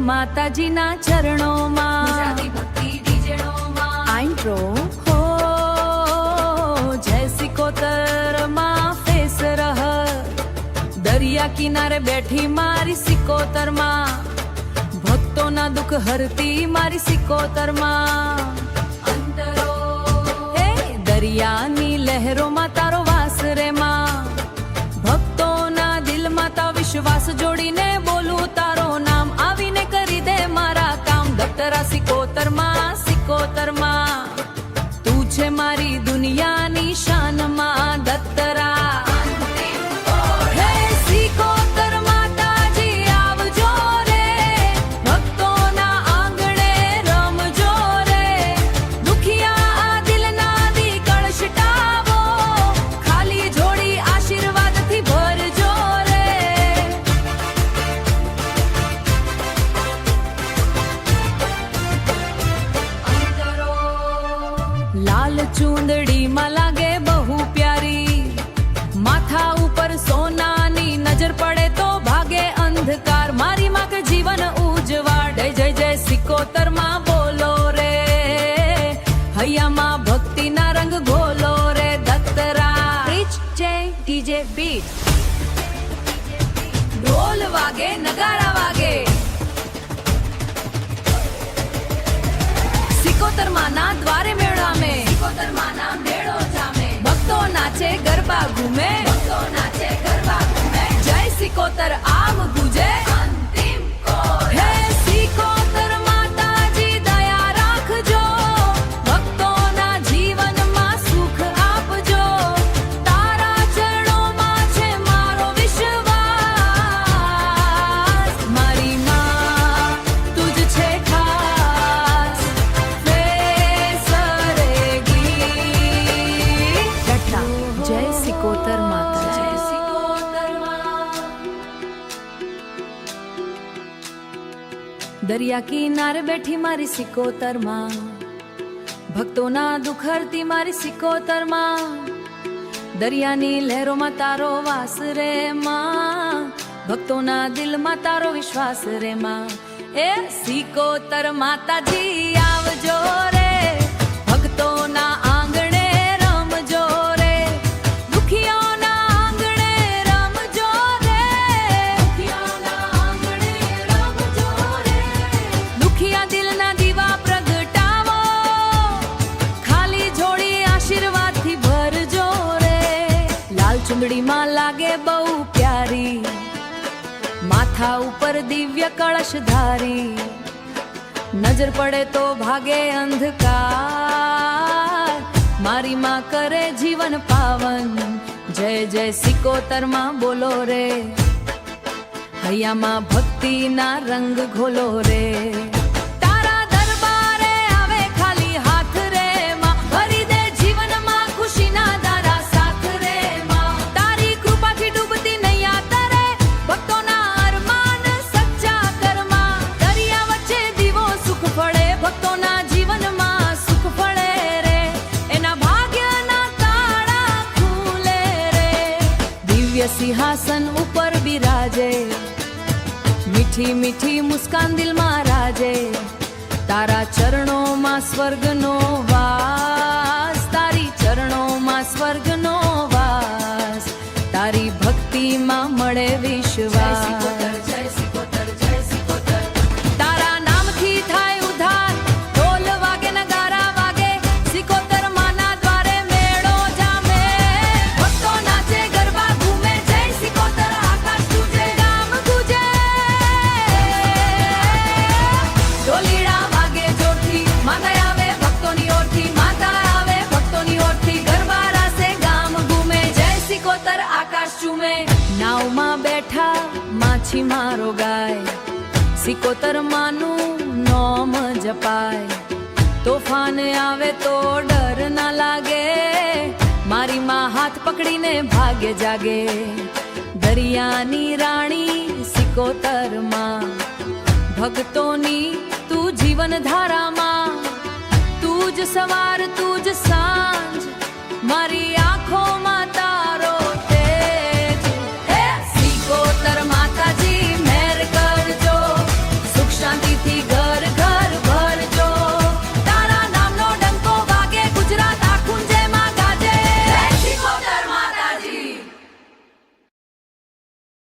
માતાજીના ચરણોમાં આઈન્ટ્રો હો જય સિકોતરમાં ફેસ રહ દરિયા કિનારે બેઠી મારી સિકોતરમાં ભક્તોના દુઃખ હરતી મારી સિકોતરમાં દરિયાની લહેરોમાં તારો વાસ રે માં ભક્તોના દિલમાં તા વિશ્વાસ જોડીને બોલું તારો નામ આવીને કરી દે મારા કામ દફતરા સિકોતરમાં સિકોતરમાં તું છે મારી દુનિયાની શાનમાં દફતરા લાલ ચૂંદડીમાં લાગે બહુ પ્યારી માથા ઉપર સોનાની નજર પડે તો ભાગે અંધકાર મારી માં કે જીવન ઉજવાડે જય જય સિકોતરમાં બોલો રે હૈયામાં ભક્તિના રંગ ઘોલો રે દફતરા ડીજે બીટ ઢોલ વાગે નગારા વાગે સિકોતરમાંના દ્વારે મેળા મે સિકોતરમાંના મેળો જામે ભક્તો નાચે ગરબા ઘૂમે ભક્તો નાચે ગરબા ઘૂમે જય સિકોતર આમ ગુજે અંતિમ કોર હે સિકોતર માતાજી દયા રાખજો ભક્તોના જીવનમાં સુખ આપજો તારા ચરણોમાં છે મારો વિશ્વાસ મારી માં તુજ છે ખાસ જય સિકોતર માતા જય દરિયા કિનારે બેઠી મારી સિકોતરમાં ભક્તોના દુઃખ હરતી મારી સિકોતરમાં દરિયાની લહેરોમાં તારો વાસ રે માં ભક્તોના દિલમાં તારો વિશ્વાસ રે માં એ સિકોતર માતાજી આવજો રે ભક્તોના આંગણે રમજો રે દુખિયાઓના આંગણે રમજો રે દુખિયાઓના આંગણે રમજો રે દુખિયા દિલના દીવા પ્રગટાવો ખાલી જોડી આશીર્વાદથી ભરજો રે લાલ ચુંદડીમાં લાગે બહુ પ્યારી માથા ઉપર દિવ્ય કળશ ધારી નજર પડે તો ભાગે અંધકાર મારી માં કરે જીવન પાવન જય જય સિકોતરમાં બોલો રે હૈયામાં ભક્તિના રંગ ઘોલો રે તારા દરબારે આવે ખાલી હાથ રે માં ભરી દે જીવનમાં ખુશીના દારા સાથ રે માં તારી કૃપાથી ડૂબતી નૈયા તરે ભક્તોના અરમાન સચ્ચા કરમાં દરિયા વચ્ચે દીવો સુખ ફળે ભક્તોના જીવનમાં સુખ ફળે રે એના ભાગ્યના તાળા ખુલે રે દિવ્ય સિંહાસન ઉપર બિરાજે મીઠી મીઠી મુસ્કાન દિલમાં રાજે તારા ચરણોમાં સ્વર્ગનો વાસ તારી ચરણોમાં સ્વર્ગનો વાસ તારી ભક્તિમાં મળે વિશ્વાસ તારા નામથી થાય ઉધાર ઢોલ વાગે નગારા વાગે સિકોતર માના દ્વારે મેળો જામે ભક્તો નાચે ગરબા ઘૂમે જય સિકોતર આકાશ તુજે ગામ ગુજે ઢોલીડા વાગે જોરથી માતા આવે ભક્તોની ઓરથી માતા આવે ભક્તોની ઓરથી ગરબા રાસે ગામ ઘૂમે જય સિકોતર આકાશ ચૂમે નાવમાં બેઠા માછીમારો ગાય સિકોતર માનું નોમ જપાય તોફાન આવે તો ડર ના લાગે મારી માં હાથ પકડીને ભાગ્ય જાગે દરિયાની રાણી સિકોતરમાં ભક્તોની તું જીવન ધારામાં તું જ સવાર તું જ સાંજ મારી